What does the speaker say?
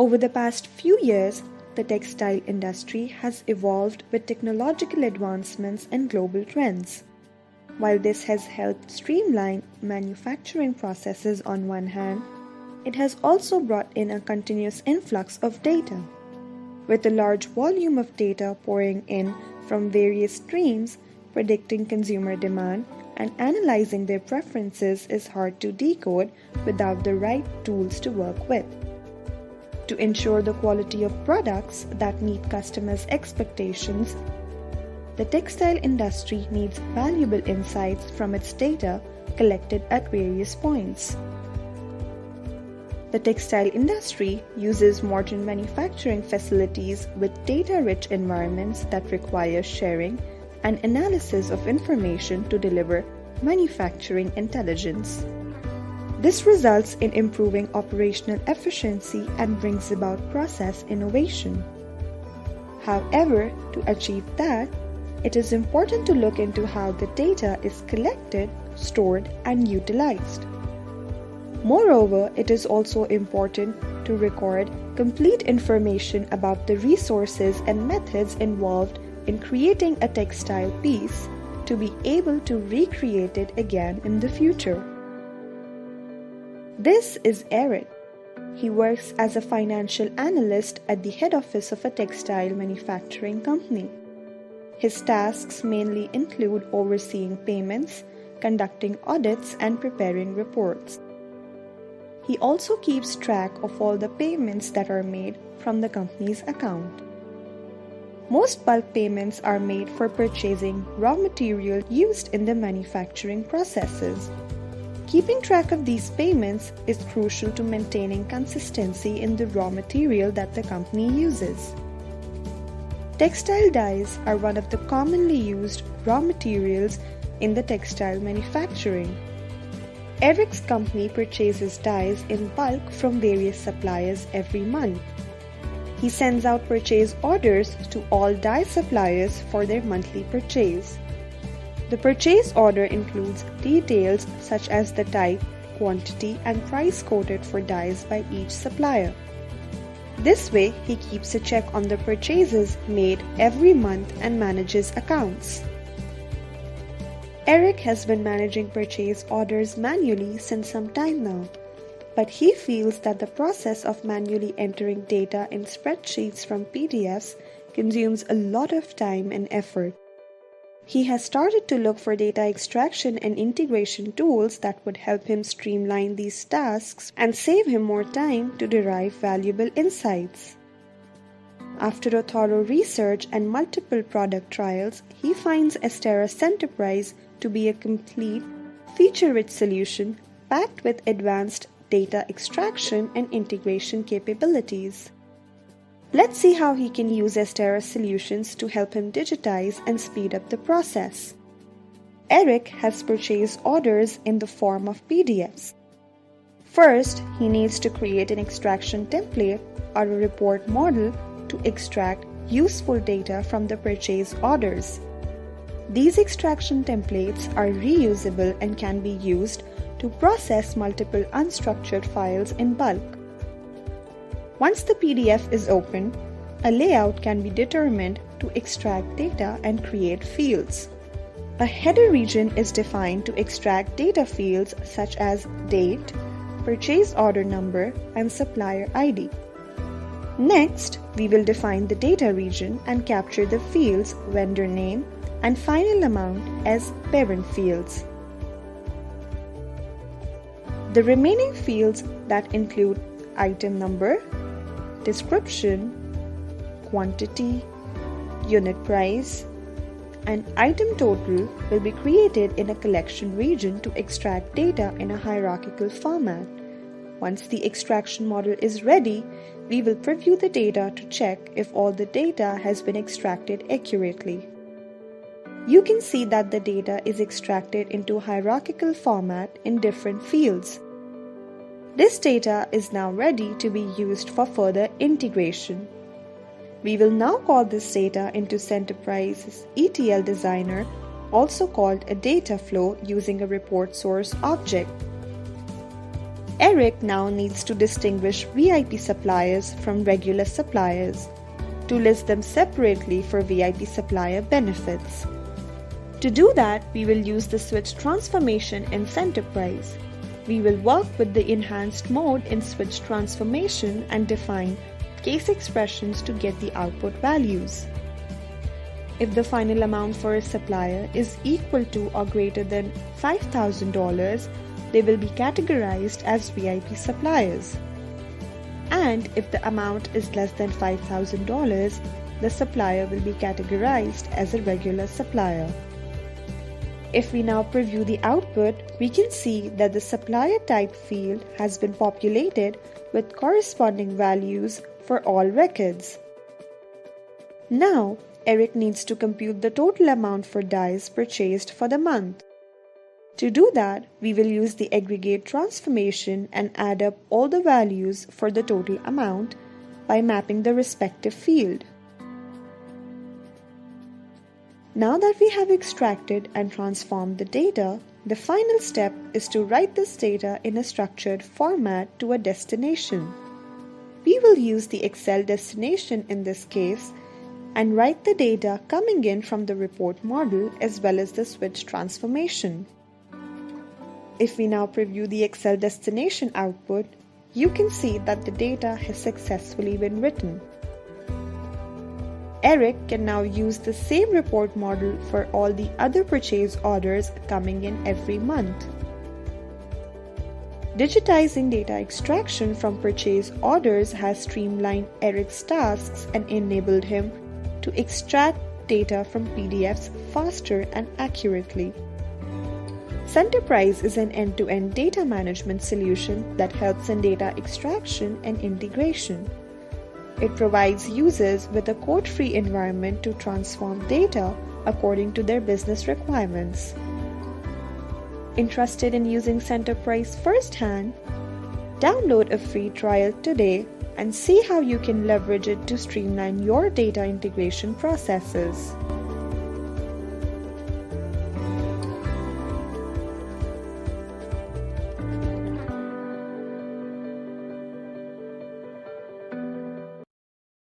Over the past few years, the textile industry has evolved with technological advancements and global trends. While this has helped streamline manufacturing processes on one hand, it has also brought in a continuous influx of data. With a large volume of data pouring in from various streams, predicting consumer demand and analyzing their preferences is hard to decode without the right tools to work with. To ensure the quality of products that meet customers' expectations, the textile industry needs valuable insights from its data collected at various points. The textile industry uses modern manufacturing facilities with data-rich environments that require sharing and analysis of information to deliver manufacturing intelligence. This results in improving operational efficiency and brings about process innovation. However, to achieve that, it is important to look into how the data is collected, stored, and utilized. Moreover, it is also important to record complete information about the resources and methods involved in creating a textile piece to be able to recreate it again in the future. This is Eric. He works as a financial analyst at the head office of a textile manufacturing company. His tasks mainly include overseeing payments, conducting audits, and preparing reports. He also keeps track of all the payments that are made from the company's account. Most bulk payments are made for purchasing raw material used in the manufacturing processes. Keeping track of these payments is crucial to maintaining consistency in the raw material that the company uses. Textile dyes are one of the commonly used raw materials in the textile manufacturing. Eric's company purchases dyes in bulk from various suppliers every month. He sends out purchase orders to all dye suppliers for their monthly purchase. The purchase order includes details such as the type, quantity, and price quoted for dyes by each supplier. This way, he keeps a check on the purchases made every month and manages accounts. Eric has been managing purchase orders manually since some time now, but he feels that the process of manually entering data in spreadsheets from PDFs consumes a lot of time and effort. He has started to look for data extraction and integration tools that would help him streamline these tasks and save him more time to derive valuable insights. After a thorough research and multiple product trials, he finds Astera Centerprise to be a complete, feature-rich solution packed with advanced data extraction and integration capabilities. Let's see how he can use Astera solutions to help him digitize and speed up the process. Eric has purchase orders in the form of PDFs. First, he needs to create an extraction template or a report model to extract useful data from the purchase orders. These extraction templates are reusable and can be used to process multiple unstructured files in bulk. Once the PDF is open, a layout can be determined to extract data and create fields. A header region is defined to extract data fields such as date, purchase order number, and supplier ID. Next, we will define the data region and capture the fields vendor name and final amount as parent fields. The remaining fields that include item number, description, quantity, unit price, and item total will be created in a collection region to extract data in a hierarchical format. Once the extraction model is ready, we will preview the data to check if all the data has been extracted accurately. You can see that the data is extracted into hierarchical format in different fields. This data is now ready to be used for further integration. We will now call this data into Centerprise's ETL designer, also called a data flow, using a report source object. Eric now needs to distinguish VIP suppliers from regular suppliers, to list them separately for VIP supplier benefits. To do that, we will use the switch transformation in Centerprise. We will work with the enhanced mode in switch transformation and define case expressions to get the output values. If the final amount for a supplier is equal to or greater than $5,000, they will be categorized as VIP suppliers. And if the amount is less than $5,000, the supplier will be categorized as a regular supplier. If we now preview the output, we can see that the supplier type field has been populated with corresponding values for all records. Now, Eric needs to compute the total amount for dyes purchased for the month. To do that, we will use the aggregate transformation and add up all the values for the total amount by mapping the respective field. Now that we have extracted and transformed the data, the final step is to write this data in a structured format to a destination. We will use the Excel destination in this case and write the data coming in from the report model as well as the switch transformation. If we now preview the Excel destination output, you can see that the data has successfully been written. Eric can now use the same report model for all the other purchase orders coming in every month. Digitizing data extraction from purchase orders has streamlined Eric's tasks and enabled him to extract data from PDFs faster and accurately. Centerprise is an end-to-end data management solution that helps in data extraction and integration. It provides users with a code-free environment to transform data according to their business requirements. Interested in using Centerprise firsthand? Download a free trial today and see how you can leverage it to streamline your data integration processes.